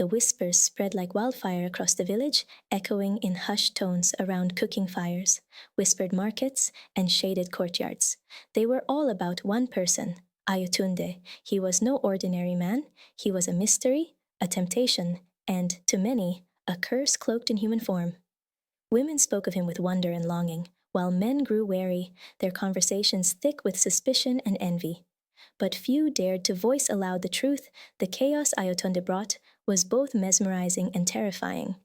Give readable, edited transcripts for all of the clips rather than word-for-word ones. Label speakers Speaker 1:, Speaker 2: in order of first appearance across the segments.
Speaker 1: The whispers spread like wildfire across the village, echoing in hushed tones around cooking fires, whispered markets, and shaded courtyards. They were all about one person, Ayotunde. He was no ordinary man, he was a mystery, a temptation, and, to many, a curse cloaked in human form. Women spoke of him with wonder and longing, while men grew wary, their conversations thick with suspicion and envy. But few dared to voice aloud the truth. The chaos Ayotunde brought was both mesmerizing and terrifying.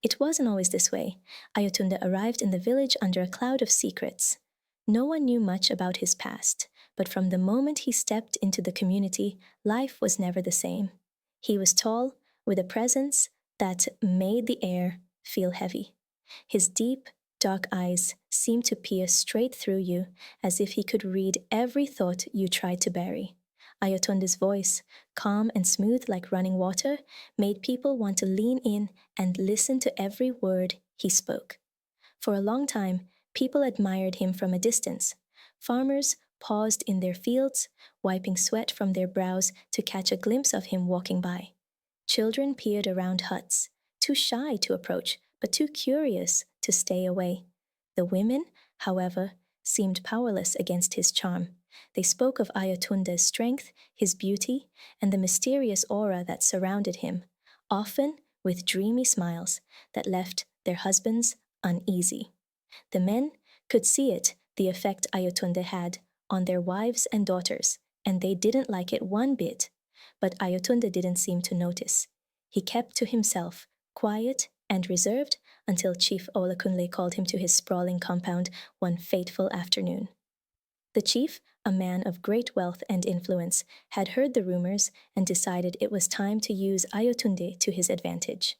Speaker 1: It wasn't always this way. Ayotunde arrived in the village under a cloud of secrets. No one knew much about his past, but from the moment he stepped into the community, life was never the same. He was tall, with a presence that made the air feel heavy. His deep, dark eyes seemed to peer straight through you, as if he could read every thought you tried to bury. Ayotunde's voice, calm and smooth like running water, made people want to lean in and listen to every word he spoke. For a long time, people admired him from a distance. Farmers paused in their fields, wiping sweat from their brows to catch a glimpse of him walking by. Children peered around huts, too shy to approach, but too curious to stay away. The women, however, seemed powerless against his charm. They spoke of Ayotunde's strength, his beauty, and the mysterious aura that surrounded him, often with dreamy smiles that left their husbands uneasy. The men could see it, the effect Ayotunde had on their wives and daughters, and they didn't like it one bit. But Ayotunde didn't seem to notice. He kept to himself, quiet and reserved, until Chief Olakunle called him to his sprawling compound one fateful afternoon. The chief, a man of great wealth and influence, had heard the rumors and decided it was time to use Ayotunde to his advantage.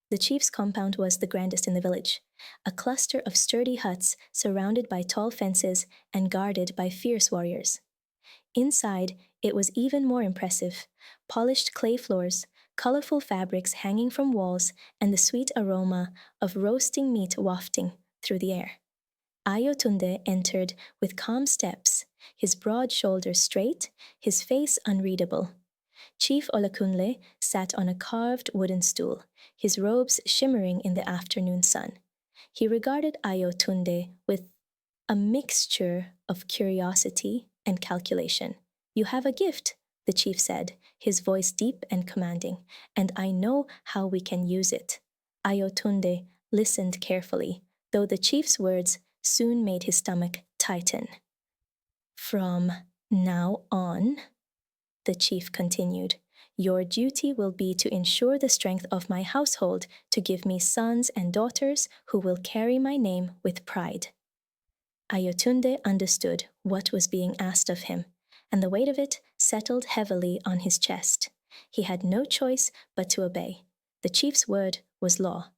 Speaker 1: The chief's compound was the grandest in the village, a cluster of sturdy huts surrounded by tall fences and guarded by fierce warriors. Inside, it was even more impressive: polished clay floors, colorful fabrics hanging from walls, and the sweet aroma of roasting meat wafting through the air. Ayotunde entered with calm steps, his broad shoulders straight, his face unreadable. Chief Olakunle sat on a carved wooden stool, his robes shimmering in the afternoon sun. He regarded Ayotunde with a mixture of curiosity and calculation. "You have a gift," the chief said, his voice deep and commanding, "and I know how we can use it." Ayotunde listened carefully, though the chief's words soon made his stomach tighten. "From now on," the chief continued, "your duty will be to ensure the strength of my household, to give me sons and daughters who will carry my name with pride." Ayotunde understood what was being asked of him, and the weight of it settled heavily on his chest. He had no choice but to obey. The chief's word was law.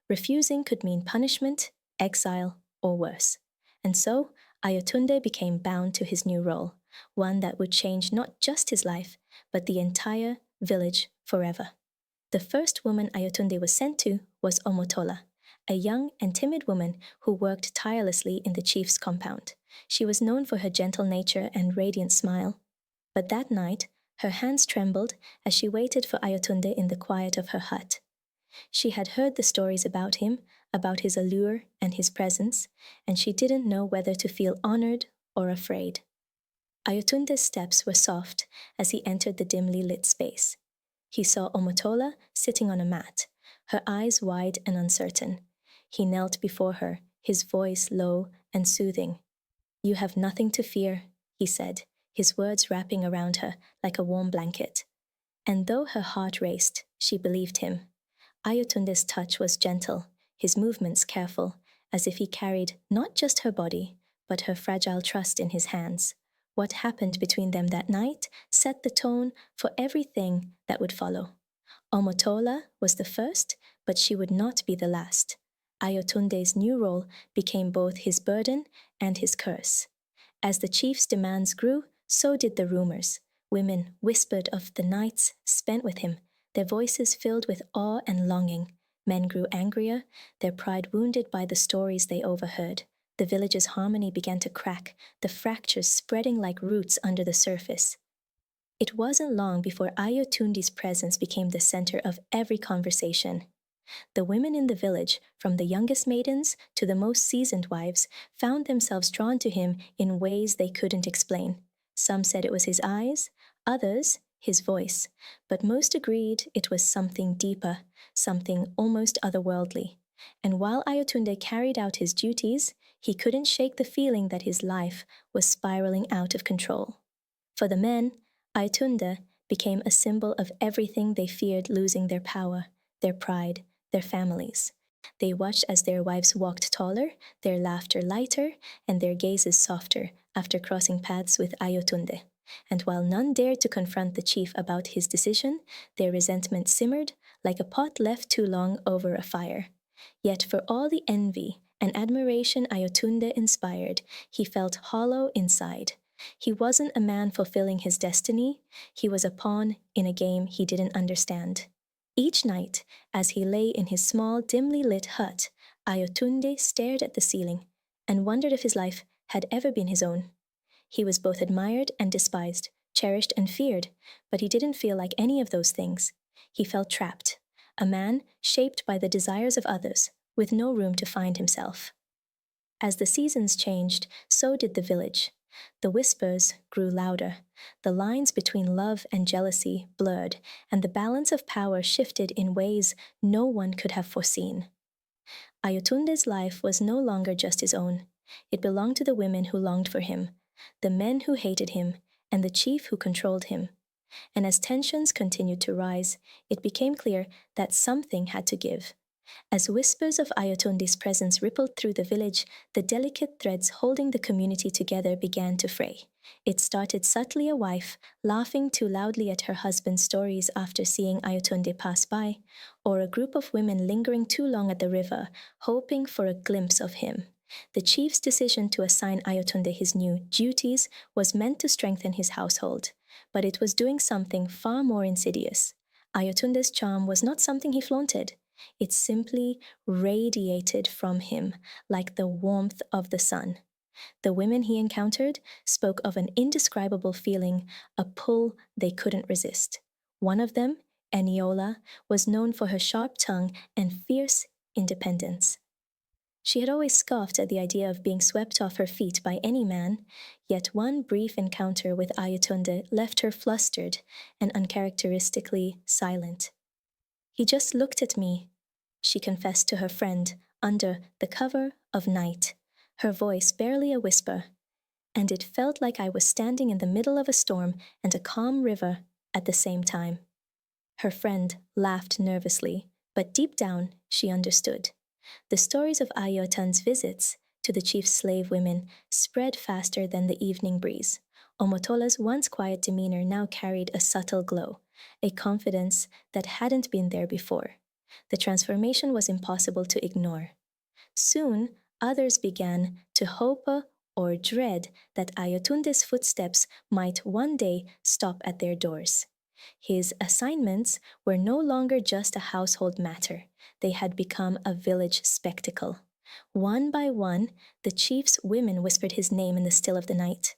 Speaker 1: Refusing could mean punishment, exile, or worse. And so Ayotunde became bound to his new role, one that would change not just his life, but the entire village forever. The first woman Ayotunde was sent to was Omotola, a young and timid woman who worked tirelessly in the chief's compound. She was known for her gentle nature and radiant smile. But that night, her hands trembled as she waited for Ayotunde in the quiet of her hut. She had heard the stories about him, about his allure and his presence, and she didn't know whether to feel honored or afraid. Ayotunde's steps were soft as he entered the dimly lit space. He saw Omotola sitting on a mat, her eyes wide and uncertain. He knelt before her, his voice low and soothing. "You have nothing to fear," he said, his words wrapping around her like a warm blanket. And though her heart raced, she believed him. Ayotunde's touch was gentle, his movements careful, as if he carried not just her body, but her fragile trust in his hands. What happened between them that night set the tone for everything that would follow. Omotola was the first, but she would not be the last. Ayotunde's new role became both his burden and his curse. As the chief's demands grew, so did the rumors. Women whispered of the nights spent with him, their voices filled with awe and longing. Men grew angrier, their pride wounded by the stories they overheard. The village's harmony began to crack, the fractures spreading like roots under the surface. It wasn't long before Ayotunde's presence became the center of every conversation. The women in the village, from the youngest maidens to the most seasoned wives, found themselves drawn to him in ways they couldn't explain. Some said it was his eyes, others, his voice, but most agreed it was something deeper, something almost otherworldly. And while Ayotunde carried out his duties, he couldn't shake the feeling that his life was spiraling out of control. For the men, Ayotunde became a symbol of everything they feared losing: their power, their pride, their families. They watched as their wives walked taller, their laughter lighter, and their gazes softer after crossing paths with Ayotunde. And while none dared to confront the chief about his decision, their resentment simmered like a pot left too long over a fire. Yet for all the envy and admiration Ayotunde inspired, he felt hollow inside. He wasn't a man fulfilling his destiny, he was a pawn in a game he didn't understand. Each night, as he lay in his small, dimly lit hut, Ayotunde stared at the ceiling and wondered if his life had ever been his own. He was both admired and despised, cherished and feared, but he didn't feel like any of those things. He felt trapped, a man shaped by the desires of others, with no room to find himself. As the seasons changed, so did the village. The whispers grew louder, the lines between love and jealousy blurred, and the balance of power shifted in ways no one could have foreseen. Ayotunde's life was no longer just his own. It belonged to the women who longed for him, the men who hated him, and the chief who controlled him. And as tensions continued to rise, it became clear that something had to give. As whispers of Ayotunde's presence rippled through the village, the delicate threads holding the community together began to fray. It started subtly: a wife laughing too loudly at her husband's stories after seeing Ayotunde pass by, or a group of women lingering too long at the river, hoping for a glimpse of him. The chief's decision to assign Ayotunde his new duties was meant to strengthen his household, but it was doing something far more insidious. Ayotunde's charm was not something he flaunted. It simply radiated from him like the warmth of the sun. The women he encountered spoke of an indescribable feeling, a pull they couldn't resist. One of them, Eniola, was known for her sharp tongue and fierce independence. She had always scoffed at the idea of being swept off her feet by any man, yet one brief encounter with Ayotunde left her flustered and uncharacteristically silent. "He just looked at me," she confessed to her friend under the cover of night, her voice barely a whisper, "and it felt like I was standing in the middle of a storm and a calm river at the same time." Her friend laughed nervously, but deep down she understood. The stories of Ayotunde's visits to the chief's slave women spread faster than the evening breeze. Omotola's once quiet demeanor now carried a subtle glow, a confidence that hadn't been there before. The transformation was impossible to ignore. Soon, others began to hope or dread that Ayotunde's footsteps might one day stop at their doors. His assignments were no longer just a household matter. They had become a village spectacle. One by one, the chief's women whispered his name in the still of the night.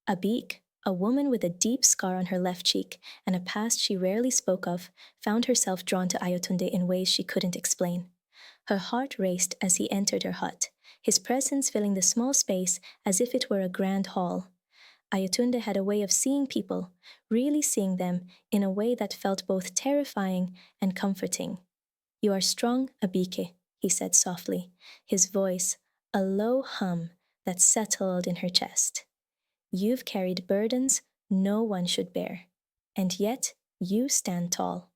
Speaker 1: Abik, a woman with a deep scar on her left cheek and a past she rarely spoke of, found herself drawn to Ayotunde in ways she couldn't explain. Her heart raced as he entered her hut, his presence filling the small space as if it were a grand hall. Ayotunde had a way of seeing people, really seeing them, in a way that felt both terrifying and comforting. "You are strong, Abike," he said softly, his voice a low hum that settled in her chest. "You've carried burdens no one should bear, and yet you stand tall."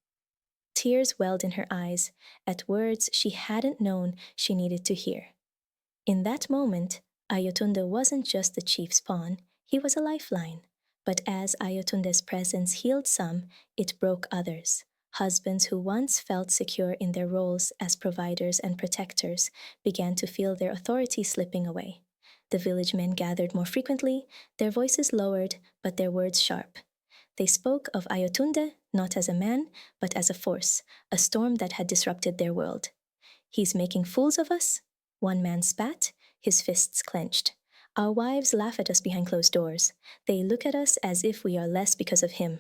Speaker 1: Tears welled in her eyes at words she hadn't known she needed to hear. In that moment, Ayotunde wasn't just the chief's pawn, he was a lifeline. But as Ayotunde's presence healed some, it broke others. Husbands who once felt secure in their roles as providers and protectors began to feel their authority slipping away. The village men gathered more frequently, their voices lowered, but their words sharp. They spoke of Ayotunde not as a man, but as a force, a storm that had disrupted their world. "He's making fools of us?" One man spat, his fists clenched. Our wives laugh at us behind closed doors. They look at us as if we are less because of him.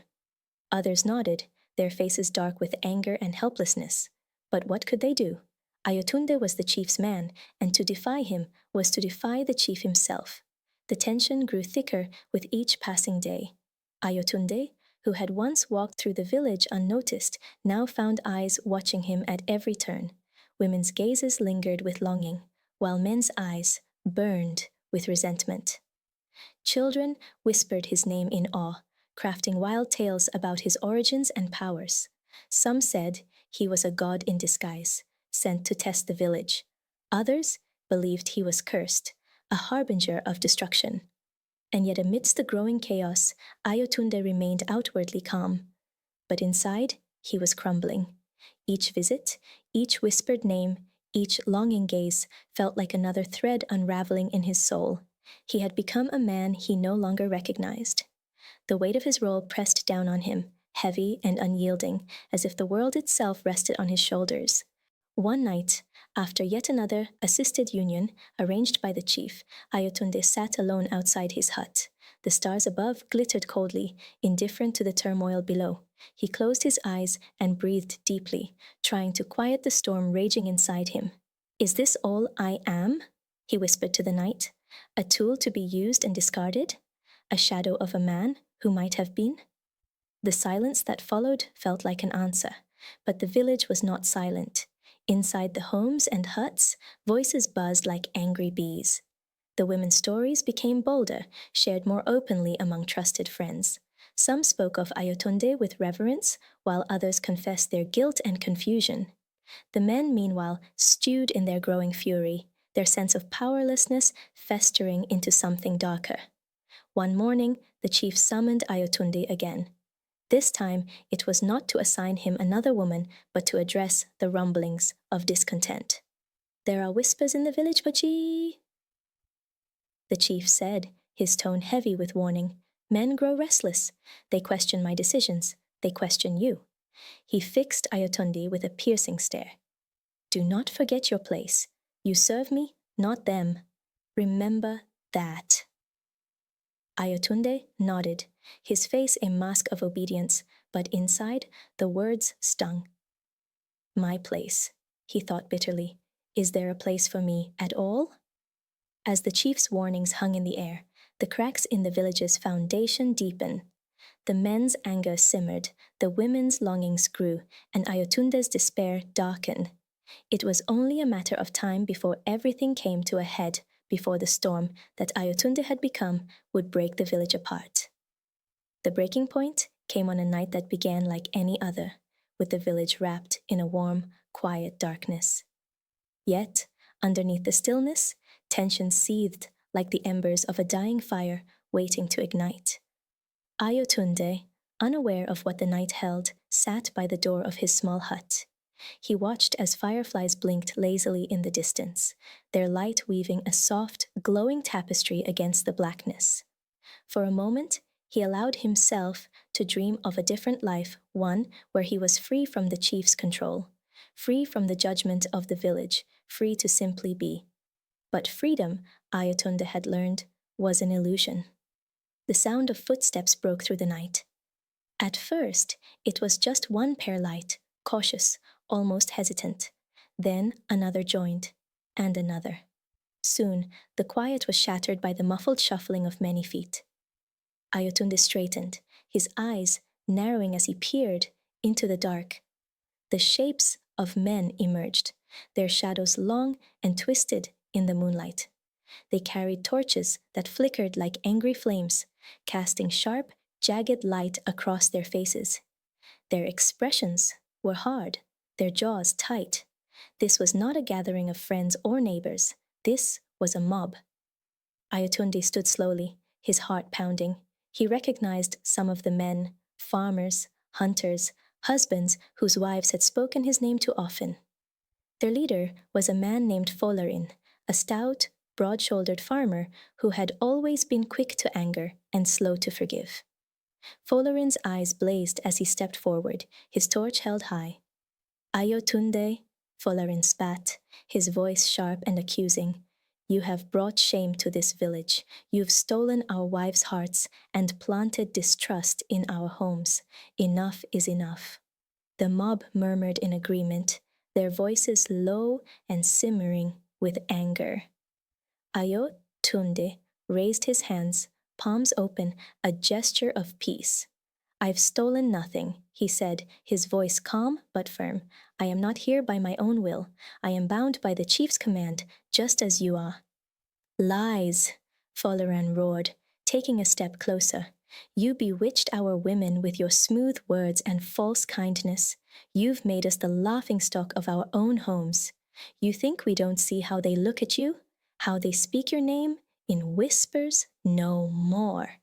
Speaker 1: Others nodded, their faces dark with anger and helplessness. But what could they do? Ayotunde was the chief's man, and to defy him was to defy the chief himself. The tension grew thicker with each passing day. Ayotunde, who had once walked through the village unnoticed, now found eyes watching him at every turn. Women's gazes lingered with longing, while men's eyes burned with resentment. Children whispered his name in awe, crafting wild tales about his origins and powers. Some said he was a god in disguise, sent to test the village. Others believed he was cursed, a harbinger of destruction. And yet, amidst the growing chaos, Ayotunde remained outwardly calm. But inside, he was crumbling. Each visit, each whispered name, each longing gaze felt like another thread unraveling in his soul. He had become a man he no longer recognized. The weight of his role pressed down on him, heavy and unyielding, as if the world itself rested on his shoulders. One night, after yet another assisted union arranged by the chief, Ayotunde sat alone outside his hut. The stars above glittered coldly, indifferent to the turmoil below. He closed his eyes and breathed deeply, trying to quiet the storm raging inside him. "Is this all I am?" he whispered to the night. "A tool to be used and discarded? A shadow of a man who might have been?" The silence that followed felt like an answer, but the village was not silent. Inside the homes and huts, voices buzzed like angry bees. The women's stories became bolder, shared more openly among trusted friends. Some spoke of Ayotunde with reverence, while others confessed their guilt and confusion. The men, meanwhile, stewed in their growing fury, their sense of powerlessness festering into something darker. One morning, the chief summoned Ayotunde again. This time, it was not to assign him another woman, but to address the rumblings of discontent. "There are whispers in the village, Baji," the chief said, his tone heavy with warning. "Men grow restless. They question my decisions. They question you." He fixed Ayotunde with a piercing stare. "Do not forget your place. You serve me, not them. Remember that." Ayotunde nodded, his face a mask of obedience, but inside, the words stung. "My place," he thought bitterly. "Is there a place for me at all?" As the chief's warnings hung in the air, the cracks in the village's foundation deepened. The men's anger simmered, the women's longings grew, and Ayotunde's despair darkened. It was only a matter of time before everything came to a head, before the storm that Ayotunde had become would break the village apart. The breaking point came on a night that began like any other, with the village wrapped in a warm, quiet darkness. Yet, underneath the stillness, tension seethed like the embers of a dying fire waiting to ignite. Ayotunde, unaware of what the night held, sat by the door of his small hut. He watched as fireflies blinked lazily in the distance, their light weaving a soft, glowing tapestry against the blackness. For a moment, he allowed himself to dream of a different life, one where he was free from the chief's control, free from the judgment of the village, free to simply be. But freedom, Ayotunde had learned, was an illusion. The sound of footsteps broke through the night. At first, it was just one pair light, cautious, almost hesitant. Then another joined, and another. Soon, the quiet was shattered by the muffled shuffling of many feet. Ayotunde straightened, his eyes narrowing as he peered into the dark. The shapes of men emerged, their shadows long and twisted in the moonlight. They carried torches that flickered like angry flames, casting sharp, jagged light across their faces. Their expressions were hard, their jaws tight. This was not a gathering of friends or neighbors. This was a mob. Ayotunde stood slowly, his heart pounding. He recognized some of the men, farmers, hunters, husbands whose wives had spoken his name too often. Their leader was a man named Folarin, a stout, broad-shouldered farmer who had always been quick to anger and slow to forgive. Folarin's eyes blazed as he stepped forward, his torch held high. "Ayotunde," Folarin spat, his voice sharp and accusing, You have brought shame to this village. You've stolen our wives' hearts and planted distrust in our homes. Enough is enough." The mob murmured in agreement, their voices low and simmering with anger. Ayotunde raised his hands, palms open, a gesture of peace. "I've stolen nothing," he said, his voice calm but firm. "I am not here by my own will. I am bound by the chief's command, just as you are." "Lies," Folaran roared, taking a step closer. "You bewitched our women with your smooth words and false kindness. You've made us the laughingstock of our own homes. You think we don't see how they look at you? How they speak your name? In whispers? No more."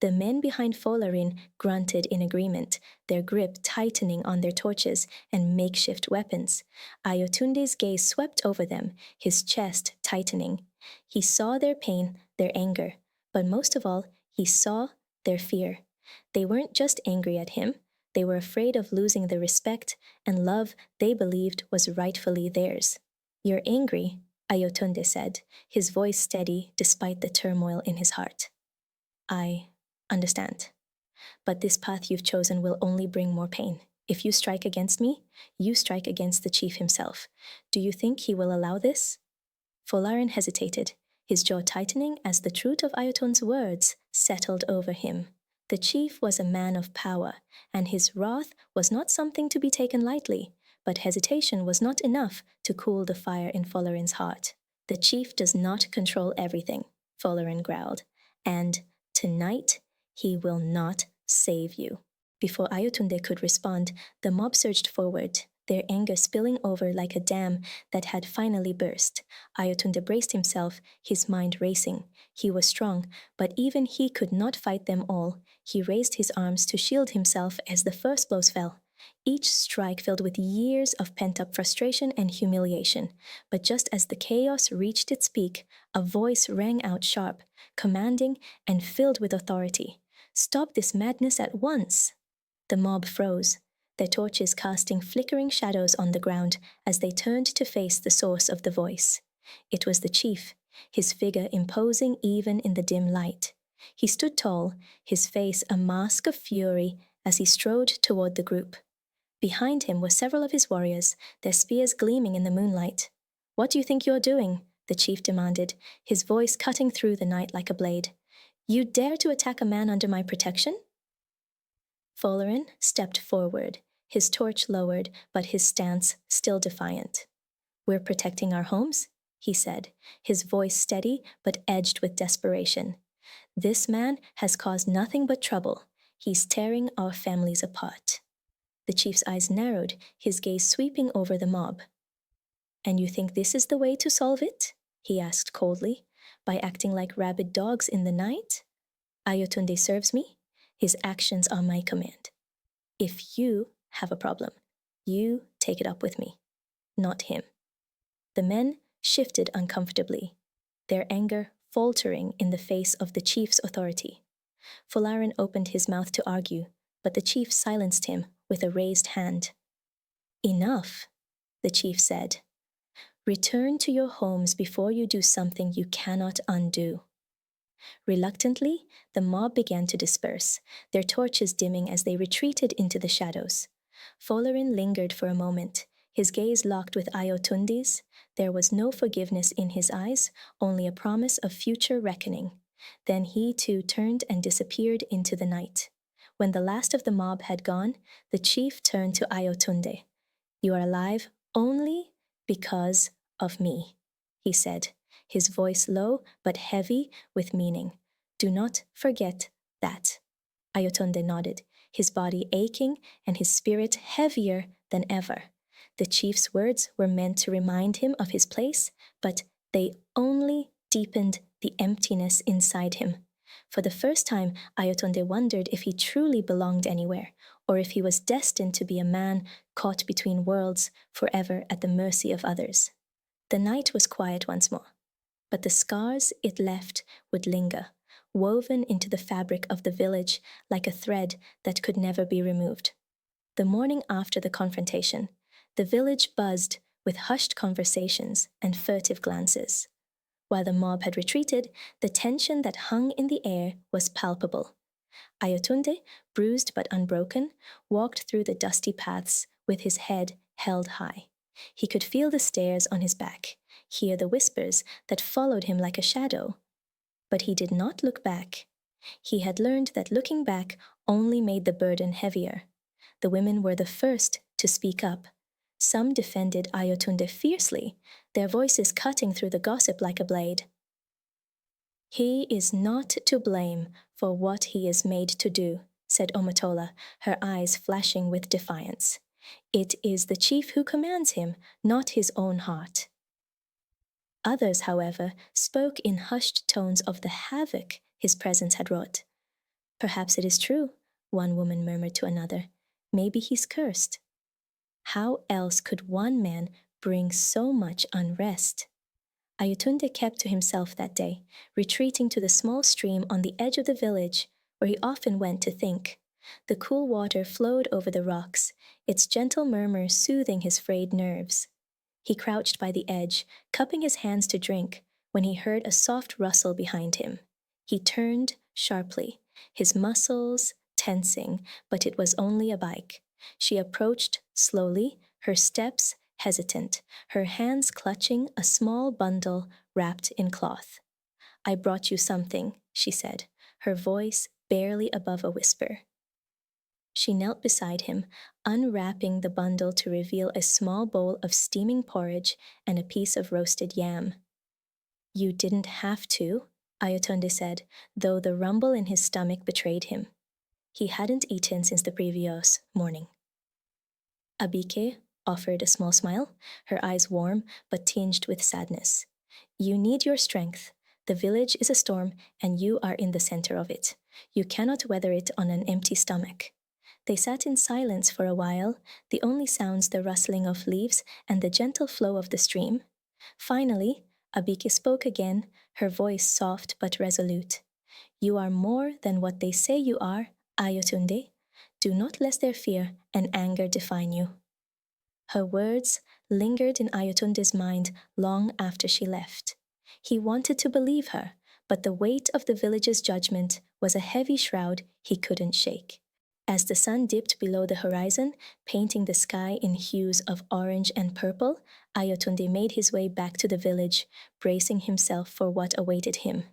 Speaker 1: The men behind Folarin grunted in agreement, their grip tightening on their torches and makeshift weapons. Ayotunde's gaze swept over them, his chest tightening. He saw their pain, their anger, but most of all, he saw their fear. They weren't just angry at him, they were afraid of losing the respect and love they believed was rightfully theirs. "You're angry," Ayotunde said, his voice steady despite the turmoil in his heart. "I understand. But this path you've chosen will only bring more pain. If you strike against me, you strike against the chief himself. Do you think he will allow this?" Folarin hesitated, his jaw tightening as the truth of Ayotunde's words settled over him. The chief was a man of power, and his wrath was not something to be taken lightly, but hesitation was not enough to cool the fire in Folarin's heart. "The chief does not control everything," Folarin growled, "and tonight he will not save you." Before Ayotunde could respond, the mob surged forward, their anger spilling over like a dam that had finally burst. Ayotunde braced himself, his mind racing. He was strong, but even he could not fight them all. He raised his arms to shield himself as the first blows fell, each strike filled with years of pent-up frustration and humiliation. But just as the chaos reached its peak, a voice rang out sharp, commanding, and filled with authority. "Stop this madness at once!" The mob froze, their torches casting flickering shadows on the ground as they turned to face the source of the voice. It was the chief, his figure imposing even in the dim light. He stood tall, his face a mask of fury as he strode toward the group. Behind him were several of his warriors, their spears gleaming in the moonlight. "What do you think you're doing?" the chief demanded, his voice cutting through the night like a blade. "You dare to attack a man under my protection?" Folarin stepped forward, his torch lowered, but his stance still defiant. "We're protecting our homes," he said, his voice steady but edged with desperation. "This man has caused nothing but trouble. He's tearing our families apart." The chief's eyes narrowed, his gaze sweeping over the mob. "And you think this is the way to solve it?" he asked coldly. "By acting like rabid dogs in the night? Ayotunde serves me. His actions are my command. If you have a problem, you take it up with me, not him." The men shifted uncomfortably, their anger faltering in the face of the chief's authority. Folarin opened his mouth to argue, but the chief silenced him with a raised hand. "Enough," the chief said. "Return to your homes before you do something you cannot undo." Reluctantly, the mob began to disperse, their torches dimming as they retreated into the shadows. Folarin lingered for a moment, his gaze locked with Ayotunde's. There was no forgiveness in his eyes, only a promise of future reckoning. Then he too turned and disappeared into the night. When the last of the mob had gone, the chief turned to Ayotunde. "You are alive only because of me," he said, his voice low but heavy with meaning. "Do not forget that." Ayotunde nodded, his body aching and his spirit heavier than ever. The chief's words were meant to remind him of his place, but they only deepened the emptiness inside him. For the first time, Ayotunde wondered if he truly belonged anywhere, or if he was destined to be a man caught between worlds, forever at the mercy of others. The night was quiet once more, but the scars it left would linger, woven into the fabric of the village like a thread that could never be removed. The morning after the confrontation, the village buzzed with hushed conversations and furtive glances. While the mob had retreated, the tension that hung in the air was palpable. Ayotunde, bruised but unbroken, walked through the dusty paths with his head held high. He could feel the stares on his back, hear the whispers that followed him like a shadow. But he did not look back. He had learned that looking back only made the burden heavier. The women were the first to speak up. Some defended Ayotunde fiercely, their voices cutting through the gossip like a blade. "He is not to blame for what he is made to do," said Omotola, her eyes flashing with defiance. "It is the chief who commands him, not his own heart." Others, however, spoke in hushed tones of the havoc his presence had wrought. "Perhaps it is true," one woman murmured to another. "Maybe he's cursed." How else could one man bring so much unrest? Ayotunde kept to himself that day, retreating to the small stream on the edge of the village, where he often went to think. The cool water flowed over the rocks, its gentle murmur soothing his frayed nerves. He crouched by the edge, cupping his hands to drink, when he heard a soft rustle behind him. He turned sharply, his muscles tensing, but it was only a bike. She approached slowly, her steps hesitant, her hands clutching a small bundle wrapped in cloth. "I brought you something," she said, her voice barely above a whisper. She knelt beside him, unwrapping the bundle to reveal a small bowl of steaming porridge and a piece of roasted yam. "You didn't have to," Ayotunde said, though the rumble in his stomach betrayed him. He hadn't eaten since the previous morning. Abike offered a small smile, her eyes warm but tinged with sadness. "You need your strength. The village is a storm, and you are in the center of it. You cannot weather it on an empty stomach." They sat in silence for a while, the only sounds the rustling of leaves and the gentle flow of the stream. Finally, Abike spoke again, her voice soft but resolute. "You are more than what they say you are, Ayotunde. Do not let their fear and anger define you." Her words lingered in Ayotunde's mind long after she left. He wanted to believe her, but the weight of the village's judgment was a heavy shroud he couldn't shake. As the sun dipped below the horizon, painting the sky in hues of orange and purple, Ayotunde made his way back to the village, bracing himself for what awaited him.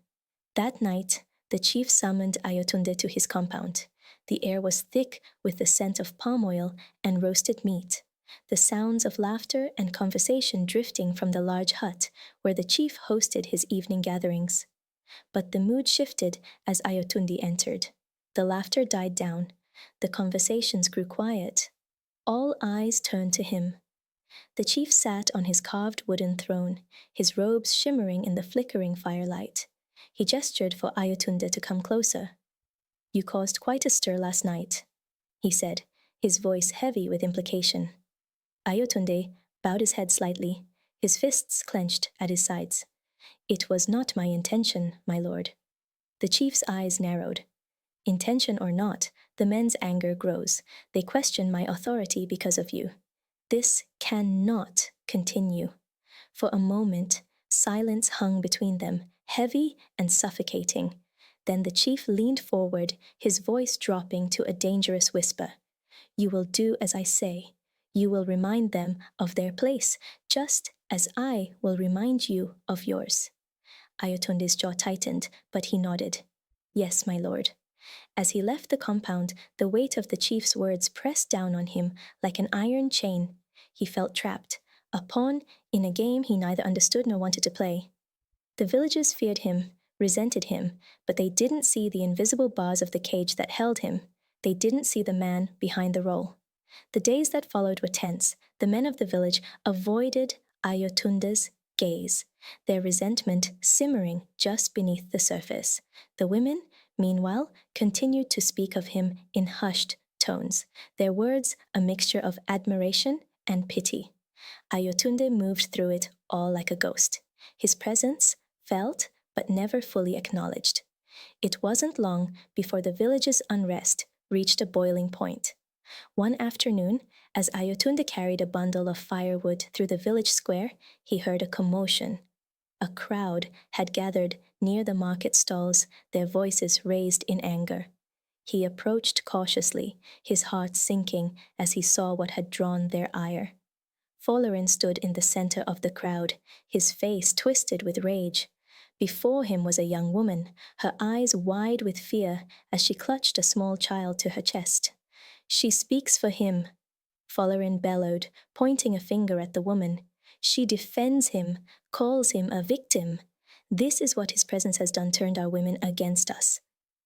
Speaker 1: That night, the chief summoned Ayotunde to his compound. The air was thick with the scent of palm oil and roasted meat, the sounds of laughter and conversation drifting from the large hut where the chief hosted his evening gatherings. But the mood shifted as Ayotunde entered. The laughter died down. The conversations grew quiet. All eyes turned to him. The chief sat on his carved wooden throne, his robes shimmering in the flickering firelight. He gestured for Ayotunde to come closer. "You caused quite a stir last night," he said, his voice heavy with implication. Ayotunde bowed his head slightly, his fists clenched at his sides. "It was not my intention, my lord." The chief's eyes narrowed. "Intention or not, the men's anger grows. They question my authority because of you. This cannot continue." For a moment, silence hung between them, heavy and suffocating. Then the chief leaned forward, his voice dropping to a dangerous whisper. "You will do as I say. You will remind them of their place, just as I will remind you of yours." Ayotunde's jaw tightened, but he nodded. "Yes, my lord." As he left the compound, the weight of the chief's words pressed down on him like an iron chain. He felt trapped, a pawn in a game he neither understood nor wanted to play. The villagers feared him, resented him, but they didn't see the invisible bars of the cage that held him. They didn't see the man behind the role. The days that followed were tense. The men of the village avoided Ayotunde's gaze, their resentment simmering just beneath the surface. The women, meanwhile, continued to speak of him in hushed tones, their words a mixture of admiration and pity. Ayotunde moved through it all like a ghost, his presence felt but never fully acknowledged. It wasn't long before the village's unrest reached a boiling point. One afternoon, as Ayotunde carried a bundle of firewood through the village square, he heard a commotion. A crowd had gathered near the market stalls, their voices raised in anger. He approached cautiously, his heart sinking as he saw what had drawn their ire. Folarin stood in the center of the crowd, his face twisted with rage. Before him was a young woman, her eyes wide with fear as she clutched a small child to her chest. "She speaks for him," Folarin bellowed, pointing a finger at the woman. "She defends him, calls him a victim. This is what his presence has done, turned our women against us."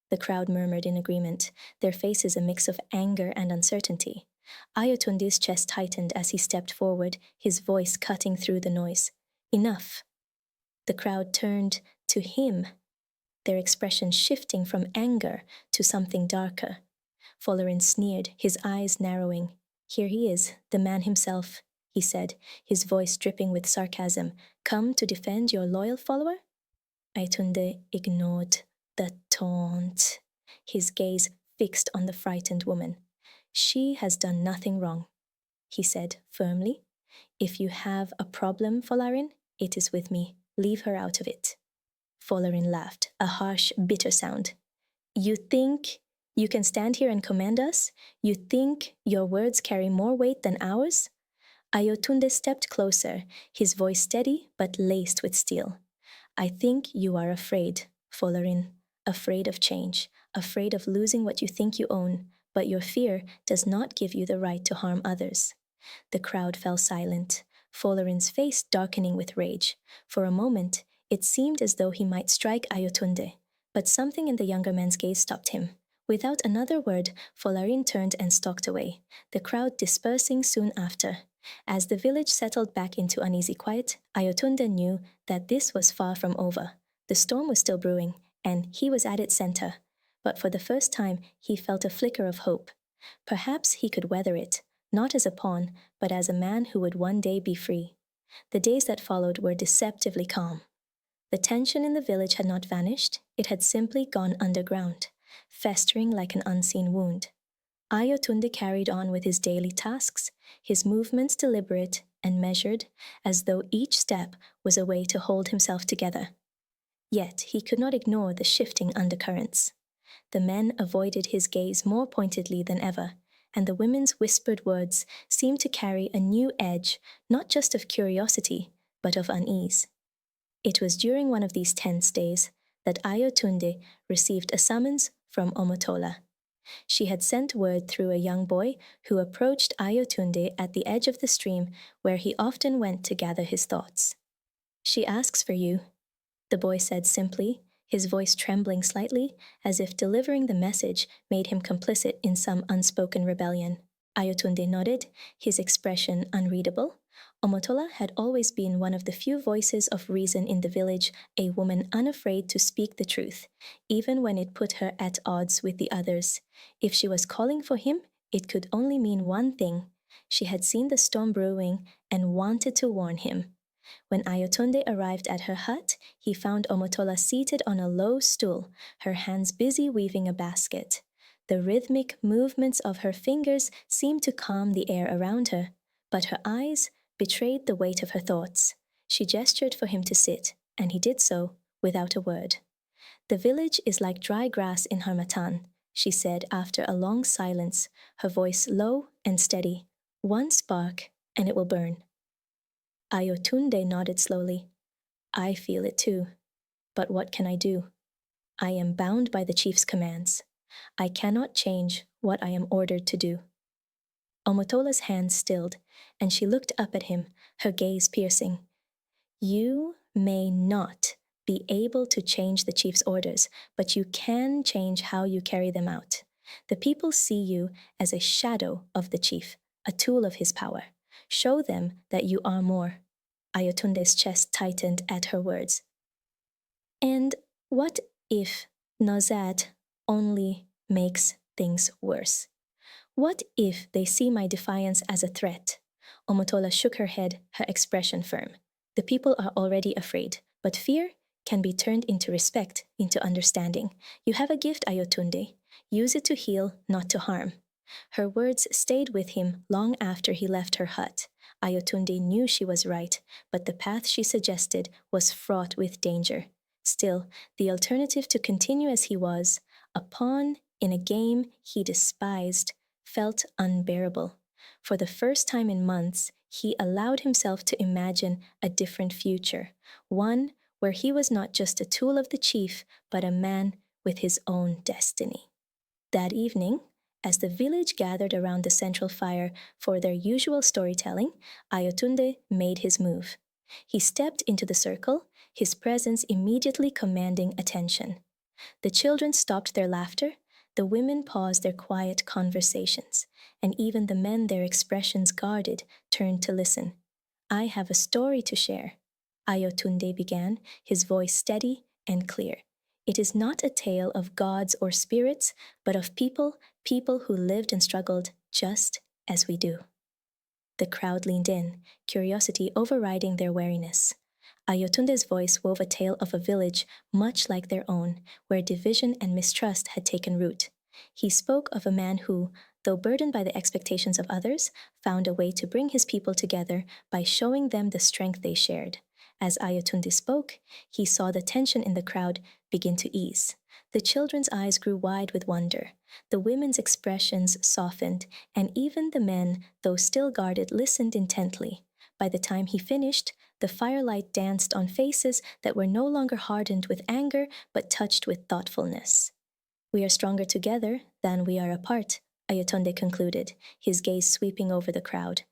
Speaker 1: The crowd murmured in agreement, their faces a mix of anger and uncertainty. Ayotunde's chest tightened as he stepped forward, his voice cutting through the noise. "Enough." The crowd turned to him, their expression shifting from anger to something darker. Folarin sneered, his eyes narrowing. "Here he is, the man himself," he said, his voice dripping with sarcasm. "Come to defend your loyal follower?" Ayotunde ignored the taunt, his gaze fixed on the frightened woman. "She has done nothing wrong," he said firmly. "If you have a problem, Folarin, it is with me. Leave her out of it." Folarin laughed, a harsh, bitter sound. "You think you can stand here and command us? You think your words carry more weight than ours?" Ayotunde stepped closer, his voice steady but laced with steel. "I think you are afraid, Folarin, afraid of change, afraid of losing what you think you own, but your fear does not give you the right to harm others." The crowd fell silent, Folarin's face darkening with rage. For a moment, it seemed as though he might strike Ayotunde, but something in the younger man's gaze stopped him. Without another word, Folarin turned and stalked away, the crowd dispersing soon after. As the village settled back into uneasy quiet, Ayotunde knew that this was far from over. The storm was still brewing, and he was at its center. But for the first time, he felt a flicker of hope. Perhaps he could weather it, not as a pawn, but as a man who would one day be free. The days that followed were deceptively calm. The tension in the village had not vanished, it had simply gone underground, festering like an unseen wound. Ayotunde carried on with his daily tasks, his movements deliberate and measured, as though each step was a way to hold himself together. Yet he could not ignore the shifting undercurrents. The men avoided his gaze more pointedly than ever, and the women's whispered words seemed to carry a new edge, not just of curiosity, but of unease. It was during one of these tense days that Ayotunde received a summons from Omotola. She had sent word through a young boy who approached Ayotunde at the edge of the stream where he often went to gather his thoughts. "She asks for you," the boy said simply, his voice trembling slightly, as if delivering the message made him complicit in some unspoken rebellion. Ayotunde nodded, his expression unreadable. Omotola had always been one of the few voices of reason in the village, a woman unafraid to speak the truth, even when it put her at odds with the others. If she was calling for him, it could only mean one thing. She had seen the storm brewing and wanted to warn him. When Ayotunde arrived at her hut, he found Omotola seated on a low stool, her hands busy weaving a basket. The rhythmic movements of her fingers seemed to calm the air around her, but her eyes betrayed the weight of her thoughts. She gestured for him to sit, and he did so, without a word. "The village is like dry grass in Harmattan," she said after a long silence, her voice low and steady. "One spark, and it will burn." Ayotunde nodded slowly. "I feel it too. But what can I do? I am bound by the chief's commands. I cannot change what I am ordered to do." Omotola's hands stilled, and she looked up at him, her gaze piercing. "You may not be able to change the chief's orders, but you can change how you carry them out. The people see you as a shadow of the chief, a tool of his power. Show them that you are more." Ayotunde's chest tightened at her words. "And what if Nozad only makes things worse? What if they see my defiance as a threat?" Omotola shook her head, her expression firm. "The people are already afraid, but fear can be turned into respect, into understanding. You have a gift, Ayotunde. Use it to heal, not to harm." Her words stayed with him long after he left her hut. Ayotunde knew she was right, but the path she suggested was fraught with danger. Still, the alternative to continue as he was, a pawn in a game he despised, felt unbearable. For the first time in months, he allowed himself to imagine a different future, one where he was not just a tool of the chief, but a man with his own destiny. That evening, as the village gathered around the central fire for their usual storytelling, Ayotunde made his move. He stepped into the circle, his presence immediately commanding attention. The children stopped their laughter, the women paused their quiet conversations, and even the men, their expressions guarded, turned to listen. I have a story to share, Ayotunde began, his voice steady and clear. It is not a tale of gods or spirits, but of people who lived and struggled just as we do. The crowd leaned in, curiosity overriding their wariness. Ayotunde's voice wove a tale of a village much like their own, where division and mistrust had taken root. He spoke of a man who, though burdened by the expectations of others, found a way to bring his people together by showing them the strength they shared. As Ayotunde spoke, he saw the tension in the crowd begin to ease. The children's eyes grew wide with wonder. The women's expressions softened, and even the men, though still guarded, listened intently. By the time he finished, the firelight danced on faces that were no longer hardened with anger, but touched with thoughtfulness. We are stronger together than we are apart, Ayotunde concluded, his gaze sweeping over the crowd.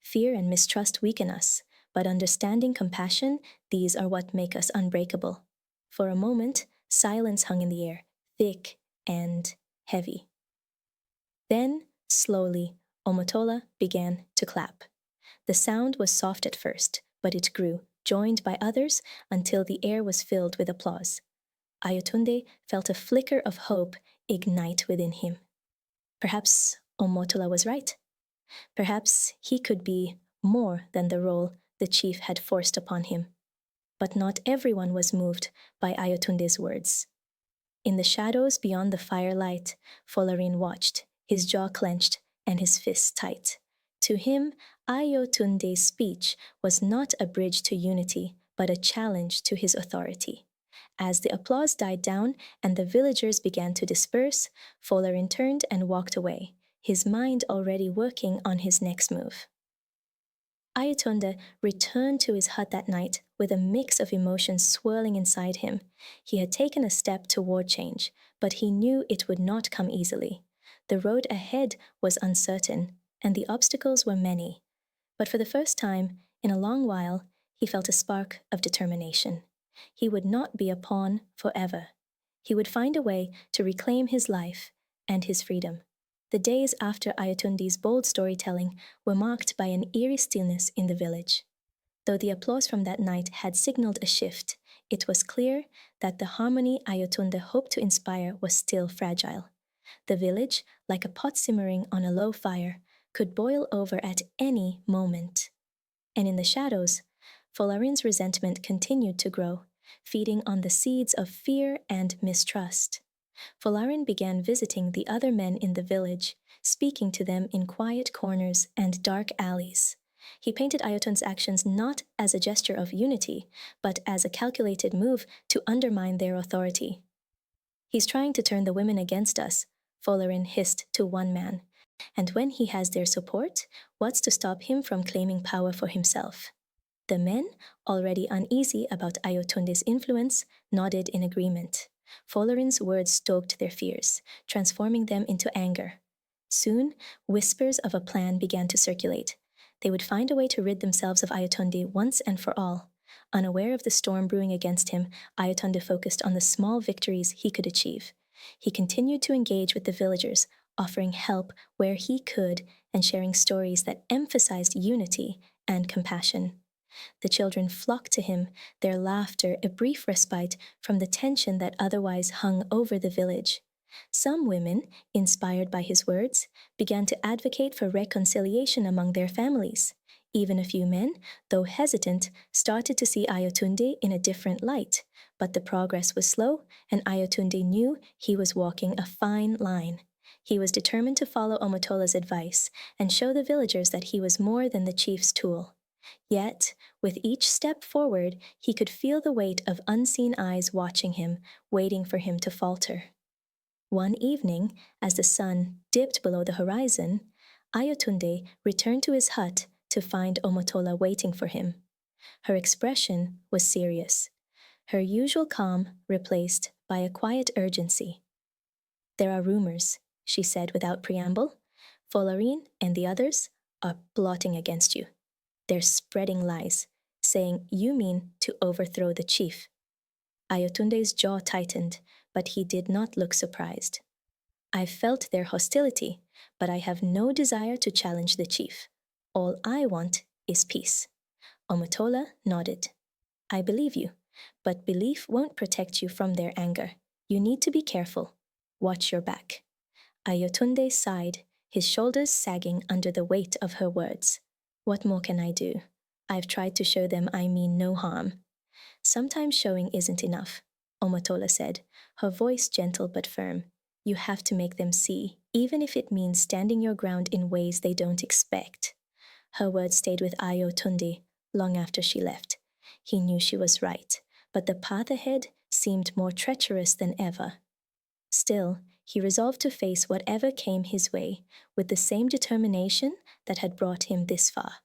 Speaker 1: Fear and mistrust weaken us, but understanding, compassion, these are what make us unbreakable. For a moment, silence hung in the air, thick and heavy. Then, slowly, Omotola began to clap. The sound was soft at first, but it grew, joined by others, until the air was filled with applause. Ayotunde felt a flicker of hope ignite within him. Perhaps Omotola was right. Perhaps he could be more than the role the chief had forced upon him. But not everyone was moved by Ayotunde's words. In the shadows beyond the firelight, Folarin watched, his jaw clenched and his fists tight. To him, Ayotunde's speech was not a bridge to unity, but a challenge to his authority. As the applause died down and the villagers began to disperse, Folarin turned and walked away, his mind already working on his next move. Ayotunde returned to his hut that night with a mix of emotions swirling inside him. He had taken a step toward change, but he knew it would not come easily. The road ahead was uncertain, and the obstacles were many. But for the first time in a long while, he felt a spark of determination. He would not be a pawn forever. He would find a way to reclaim his life and his freedom. The days after Ayotunde's bold storytelling were marked by an eerie stillness in the village. Though the applause from that night had signaled a shift, it was clear that the harmony Ayotunde hoped to inspire was still fragile. The village, like a pot simmering on a low fire, could boil over at any moment. And in the shadows, Folarin's resentment continued to grow, feeding on the seeds of fear and mistrust. Folarin began visiting the other men in the village, speaking to them in quiet corners and dark alleys. He painted Ayotunde's actions not as a gesture of unity, but as a calculated move to undermine their authority. He's trying to turn the women against us, Folarin hissed to one man. And when he has their support, what's to stop him from claiming power for himself? The men, already uneasy about Ayotunde's influence, nodded in agreement. Folarin's words stoked their fears, transforming them into anger. Soon, whispers of a plan began to circulate. They would find a way to rid themselves of Ayotunde once and for all. Unaware of the storm brewing against him, Ayotunde focused on the small victories he could achieve. He continued to engage with the villagers, offering help where he could and sharing stories that emphasized unity and compassion. The children flocked to him, their laughter a brief respite from the tension that otherwise hung over the village. Some women, inspired by his words, began to advocate for reconciliation among their families. Even a few men, though hesitant, started to see Ayotunde in a different light. But the progress was slow, and Ayotunde knew he was walking a fine line. He was determined to follow Omotola's advice and show the villagers that he was more than the chief's tool. Yet, with each step forward, he could feel the weight of unseen eyes watching him, waiting for him to falter. One evening, as the sun dipped below the horizon, Ayotunde returned to his hut to find Omotola waiting for him. Her expression was serious, her usual calm replaced by a quiet urgency. "There are rumors," she said without preamble. "Folarin and the others are plotting against you. They're spreading lies, saying you mean to overthrow the chief." Ayotunde's jaw tightened, but he did not look surprised. "I've felt their hostility, but I have no desire to challenge the chief. All I want is peace." Omotola nodded. "I believe you, but belief won't protect you from their anger. You need to be careful. Watch your back." Ayotunde sighed, his shoulders sagging under the weight of her words. "What more can I do? I've tried to show them I mean no harm." "Sometimes showing isn't enough," Omotola said, her voice gentle but firm. "You have to make them see, even if it means standing your ground in ways they don't expect." Her words stayed with Ayotunde long after she left. He knew she was right, but the path ahead seemed more treacherous than ever. Still, he resolved to face whatever came his way with the same determination that had brought him this far.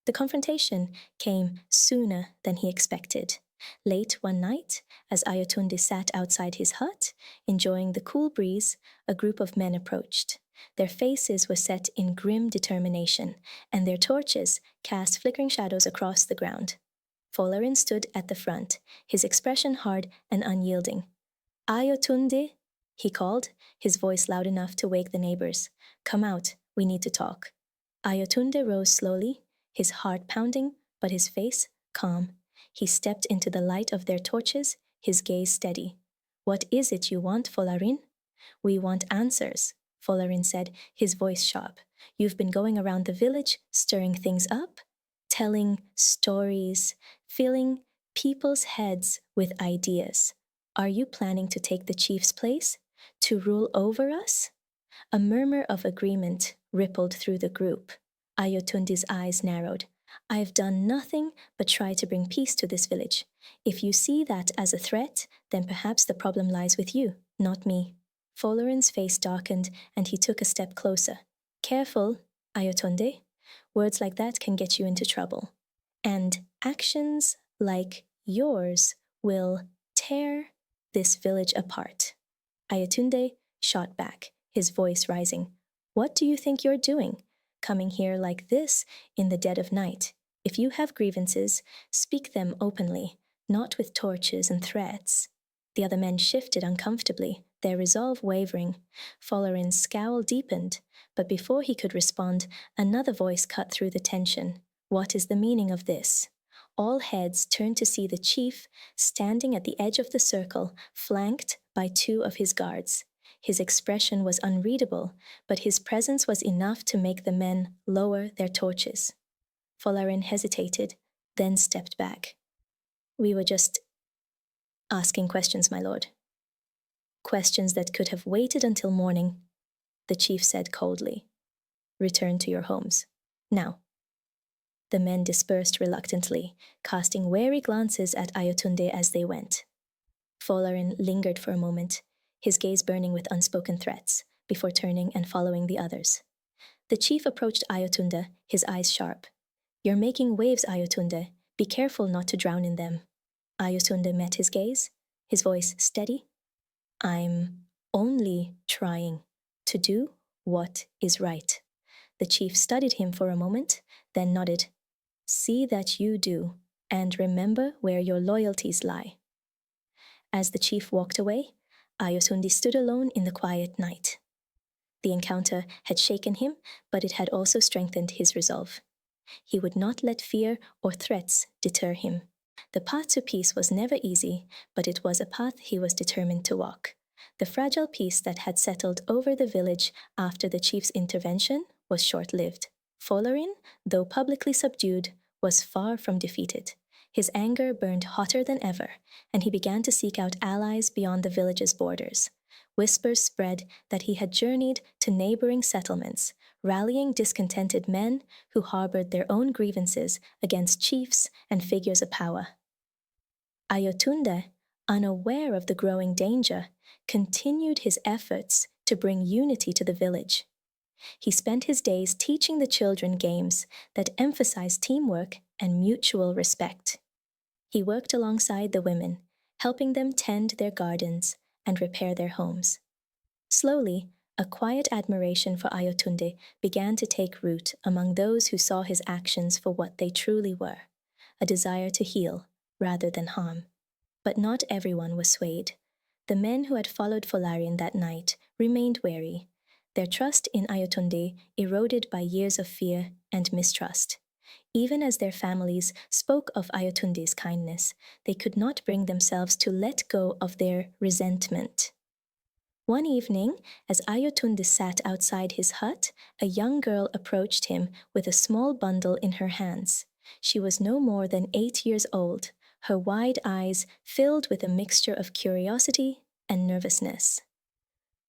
Speaker 1: The confrontation came sooner than he expected. Late one night, as Ayotunde sat outside his hut, enjoying the cool breeze, a group of men approached. Their faces were set in grim determination, and their torches cast flickering shadows across the ground. Folarin stood at the front, his expression hard and unyielding. "Ayotunde," he called, his voice loud enough to wake the neighbors. "Come out, we need to talk." Ayotunde rose slowly, his heart pounding, but his face calm. He stepped into the light of their torches, his gaze steady. "What is it you want, Folarin?" "We want answers," Folarin said, his voice sharp. "You've been going around the village, stirring things up, telling stories, filling people's heads with ideas. Are you planning to take the chief's place? To rule over us?" A murmur of agreement rippled through the group. Ayotunde's eyes narrowed. "I've done nothing but try to bring peace to this village. If you see that as a threat, then perhaps the problem lies with you, not me." Folarin's face darkened, and he took a step closer. "Careful, Ayotunde. Words like that can get you into trouble. And actions like yours will tear this village apart." Ayotunde shot back, his voice rising. "What do you think you're doing? Coming here like this in the dead of night? If you have grievances, speak them openly, not with torches and threats." The other men shifted uncomfortably, their resolve wavering. Folarin's scowl deepened, but before he could respond, another voice cut through the tension. "What is the meaning of this?" All heads turned to see the chief standing at the edge of the circle, flanked by two of his guards. His expression was unreadable, but his presence was enough to make the men lower their torches. Folarin hesitated, then stepped back. "We were just asking questions, my lord." "Questions that could have waited until morning," the chief said coldly. "Return to your homes. Now." The men dispersed reluctantly, casting wary glances at Ayotunde as they went. Folarin lingered for a moment, his gaze burning with unspoken threats, before turning and following the others. The chief approached Ayotunde, his eyes sharp. "You're making waves, Ayotunde. Be careful not to drown in them." Ayotunde met his gaze, his voice steady. "I'm only trying to do what is right." The chief studied him for a moment, then nodded. "See that you do, and remember where your loyalties lie." As the chief walked away, Ayotunde stood alone in the quiet night. The encounter had shaken him, but it had also strengthened his resolve. He would not let fear or threats deter him. The path to peace was never easy, but it was a path he was determined to walk. The fragile peace that had settled over the village after the chief's intervention was short-lived. Folarin, though publicly subdued, was far from defeated. His anger burned hotter than ever, and he began to seek out allies beyond the village's borders. Whispers spread that he had journeyed to neighboring settlements, rallying discontented men who harbored their own grievances against chiefs and figures of power. Ayotunde, unaware of the growing danger, continued his efforts to bring unity to the village. He spent his days teaching the children games that emphasized teamwork and mutual respect. He worked alongside the women, helping them tend their gardens and repair their homes. Slowly, a quiet admiration for Ayotunde began to take root among those who saw his actions for what they truly were, a desire to heal rather than harm. But not everyone was swayed. The men who had followed Folarian that night remained wary, their trust in Ayotunde eroded by years of fear and mistrust. Even as their families spoke of Ayotunde's kindness, they could not bring themselves to let go of their resentment. One evening, as Ayotunde sat outside his hut, a young girl approached him with a small bundle in her hands. She was no more than 8 years old, her wide eyes filled with a mixture of curiosity and nervousness.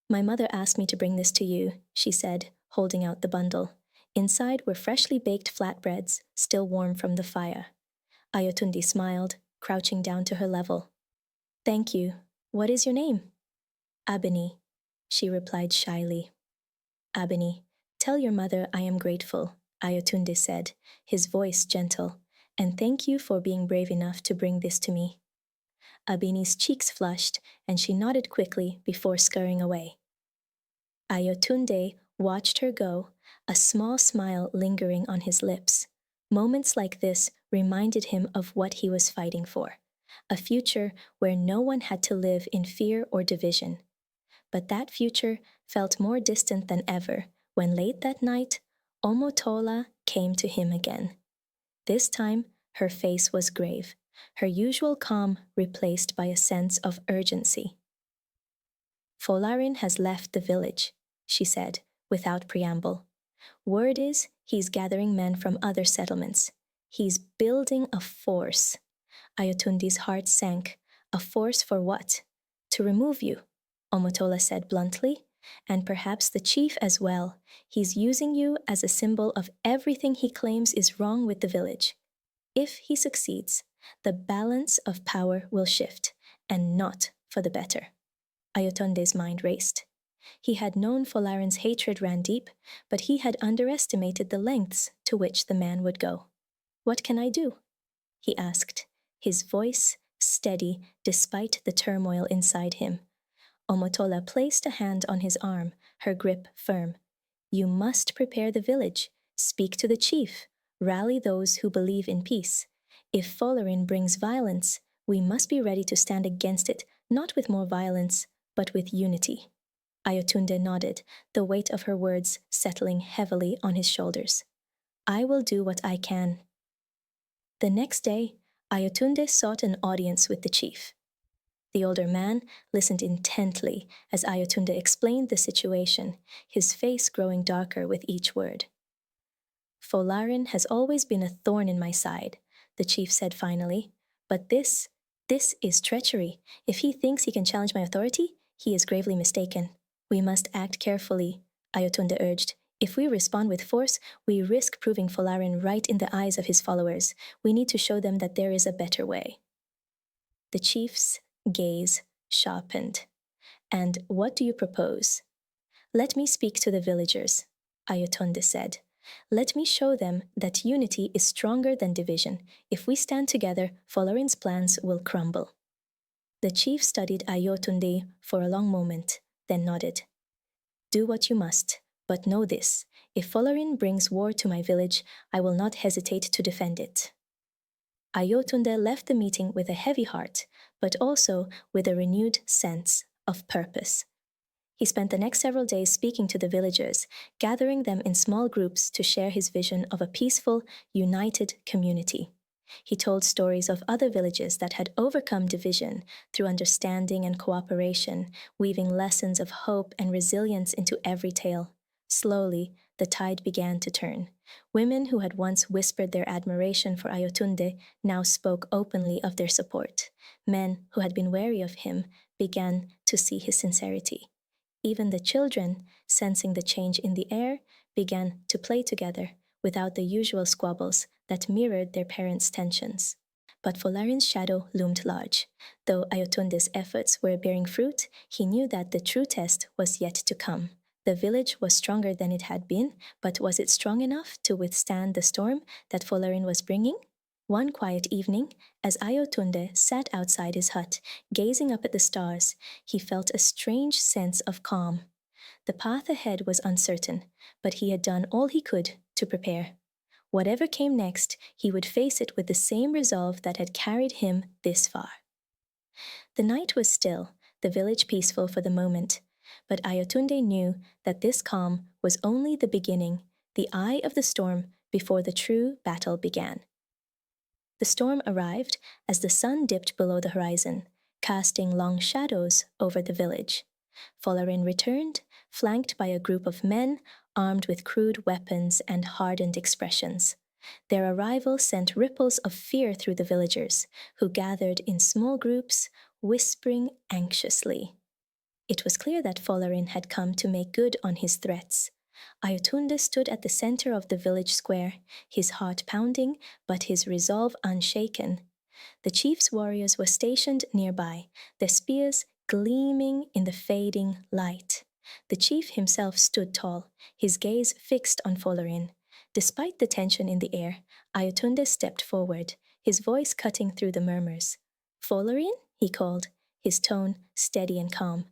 Speaker 1: "My mother asked me to bring this to you," she said, holding out the bundle. Inside were freshly baked flatbreads, still warm from the fire. Ayotunde smiled, crouching down to her level. "Thank you. What is your name?" "Abini," she replied shyly. "Abini, tell your mother I am grateful," Ayotunde said, his voice gentle, "and thank you for being brave enough to bring this to me." Abini's cheeks flushed, and she nodded quickly before scurrying away. Ayotunde watched her go, a small smile lingering on his lips. Moments like this reminded him of what he was fighting for, a future where no one had to live in fear or division. But that future felt more distant than ever when late that night, Omotola came to him again. This time, her face was grave, her usual calm replaced by a sense of urgency. "Folarin has left the village," she said, without preamble. "Word is he's gathering men from other settlements. He's building a force." Ayotunde's heart sank. "A force for what?" "To remove you," Omotola said bluntly, "and perhaps the chief as well. He's using you as a symbol of everything he claims is wrong with the village. If he succeeds, the balance of power will shift, and not for the better." Ayotunde's mind raced. He had known Folarin's hatred ran deep, but he had underestimated the lengths to which the man would go. "What can I do?" he asked, his voice steady despite the turmoil inside him. Omotola placed a hand on his arm, her grip firm. "You must prepare the village, speak to the chief, rally those who believe in peace. If Folarin brings violence, we must be ready to stand against it, not with more violence, but with unity." Ayotunde nodded, the weight of her words settling heavily on his shoulders. "I will do what I can." The next day, Ayotunde sought an audience with the chief. The older man listened intently as Ayotunde explained the situation, his face growing darker with each word. "Folarin has always been a thorn in my side," the chief said finally. "But this is treachery. If he thinks he can challenge my authority, he is gravely mistaken." "We must act carefully," Ayotunde urged. "If we respond with force, we risk proving Folarin right in the eyes of his followers. We need to show them that there is a better way." The chief's gaze sharpened. "And what do you propose?" "Let me speak to the villagers," Ayotunde said. "Let me show them that unity is stronger than division. If we stand together, Folarin's plans will crumble." The chief studied Ayotunde for a long moment, then nodded. "Do what you must, but know this. If Folarin brings war to my village, I will not hesitate to defend it." Ayotunde left the meeting with a heavy heart, but also with a renewed sense of purpose. He spent the next several days speaking to the villagers, gathering them in small groups to share his vision of a peaceful, united community. He told stories of other villages that had overcome division through understanding and cooperation, weaving lessons of hope and resilience into every tale. Slowly, the tide began to turn. Women who had once whispered their admiration for Ayotunde now spoke openly of their support. Men who had been wary of him began to see his sincerity. Even the children, sensing the change in the air, began to play together without the usual squabbles that mirrored their parents' tensions. But Folarin's shadow loomed large. Though Ayotunde's efforts were bearing fruit, he knew that the true test was yet to come. The village was stronger than it had been, but was it strong enough to withstand the storm that Folarin was bringing? One quiet evening, as Ayotunde sat outside his hut, gazing up at the stars, he felt a strange sense of calm. The path ahead was uncertain, but he had done all he could to prepare. Whatever came next, he would face it with the same resolve that had carried him this far. The night was still, the village peaceful for the moment, but Ayotunde knew that this calm was only the beginning, the eye of the storm before the true battle began. The storm arrived as the sun dipped below the horizon, casting long shadows over the village. Folarin returned, flanked by a group of men armed with crude weapons and hardened expressions. Their arrival sent ripples of fear through the villagers, who gathered in small groups, whispering anxiously. It was clear that Folarin had come to make good on his threats. Ayotunde stood at the center of the village square, his heart pounding, but his resolve unshaken. The chief's warriors were stationed nearby, their spears gleaming in the fading light. The chief himself stood tall, his gaze fixed on Folarin. Despite the tension in the air, Ayotunde stepped forward, his voice cutting through the murmurs. "Folarin?" he called, his tone steady and calm.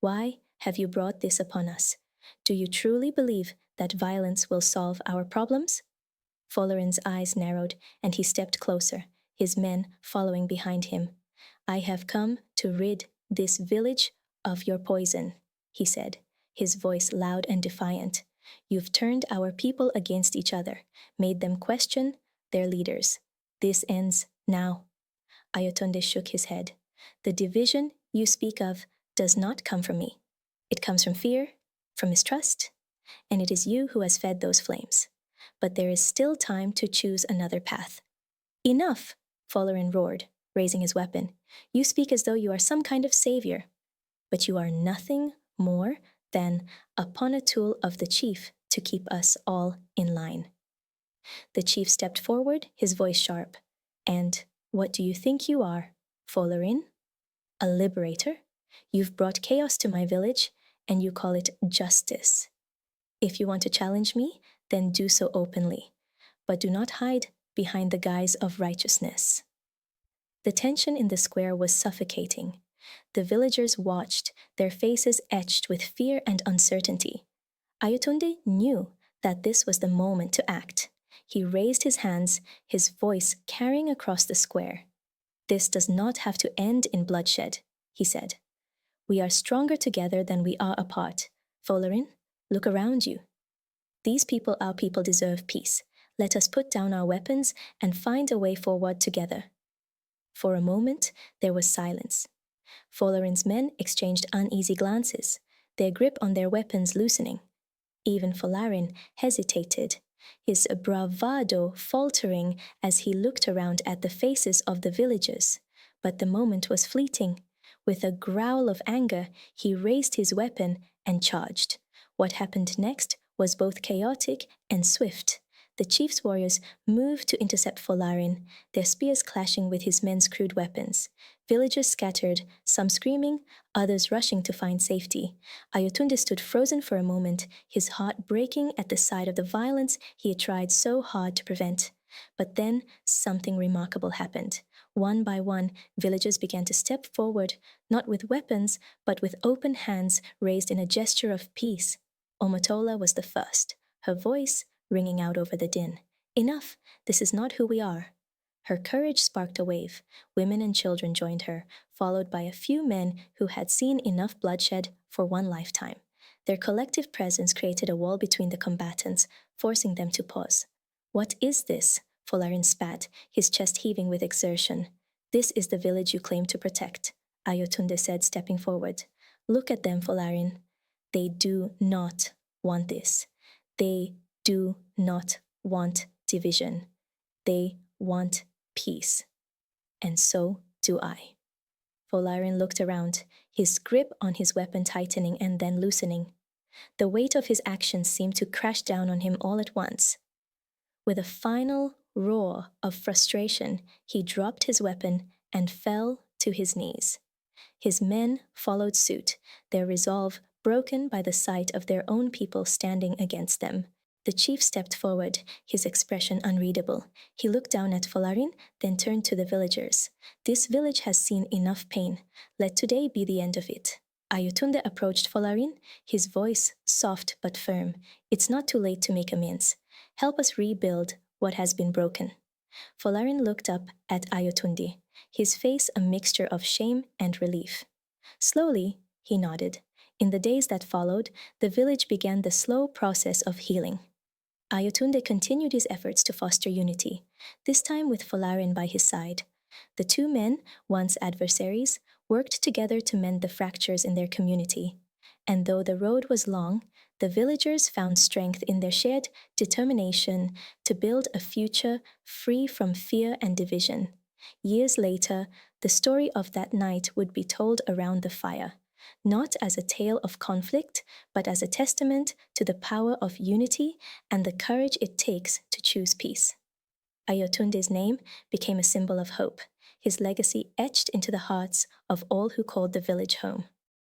Speaker 1: "Why have you brought this upon us? Do you truly believe that violence will solve our problems?" Folarin's eyes narrowed, and he stepped closer, his men following behind him. "I have come to rid this village of your poison," he said, his voice loud and defiant. "You've turned our people against each other, made them question their leaders. This ends now." Ayotunde shook his head. "The division you speak of does not come from me. It comes from fear, from mistrust, and it is you who has fed those flames. But there is still time to choose another path." "Enough!" Folarin roared, raising his weapon. "You speak as though you are some kind of savior, but you are nothing more than a pawn tool of the chief to keep us all in line." The chief stepped forward, his voice sharp. "And what do you think you are, Folarin? A liberator? You've brought chaos to my village, and you call it justice. If you want to challenge me, then do so openly, but do not hide behind the guise of righteousness." The tension in the square was suffocating. The villagers watched, their faces etched with fear and uncertainty. Ayotunde knew that this was the moment to act. He raised his hands, his voice carrying across the square. "This does not have to end in bloodshed," he said. "We are stronger together than we are apart. Folarin, look around you. These people, our people, deserve peace. Let us put down our weapons and find a way forward together." For a moment, there was silence. Folarin's men exchanged uneasy glances, their grip on their weapons loosening. Even Folarin hesitated, his bravado faltering as he looked around at the faces of the villagers. But the moment was fleeting. With a growl of anger, he raised his weapon and charged. What happened next was both chaotic and swift. The chief's warriors moved to intercept Folarin, their spears clashing with his men's crude weapons. Villagers scattered, some screaming, others rushing to find safety. Ayotunde stood frozen for a moment, his heart breaking at the sight of the violence he had tried so hard to prevent. But then something remarkable happened. One by one, villagers began to step forward, not with weapons, but with open hands raised in a gesture of peace. Omotola was the first, her voice ringing out over the din. "Enough! This is not who we are." Her courage sparked a wave. Women and children joined her, followed by a few men who had seen enough bloodshed for one lifetime. Their collective presence created a wall between the combatants, forcing them to pause. "What is this?" Folarin spat, his chest heaving with exertion. "This is the village you claim to protect," Ayotunde said, stepping forward. "Look at them, Folarin. They do not want this. They do not want division. They want peace. And so do I." Folarin looked around, his grip on his weapon tightening and then loosening. The weight of his actions seemed to crash down on him all at once. With a final roar of frustration, he dropped his weapon and fell to his knees. His men followed suit, their resolve broken by the sight of their own people standing against them. The chief stepped forward, his expression unreadable. He looked down at Folarin, then turned to the villagers. This village has seen enough pain. Let today be the end of it. Ayotunde approached Folarin, his voice soft but firm. It's not too late to make amends. Help us rebuild what has been broken. Folarin looked up at Ayotunde, his face a mixture of shame and relief. Slowly, he nodded. In the days that followed, the village began the slow process of healing. Ayotunde continued his efforts to foster unity, this time with Folarin by his side. The two men, once adversaries, worked together to mend the fractures in their community. And though the road was long, the villagers found strength in their shared determination to build a future free from fear and division. Years later, the story of that night would be told around the fire, not as a tale of conflict, but as a testament to the power of unity and the courage it takes to choose peace. Ayotunde's name became a symbol of hope, his legacy etched into the hearts of all who called the village home.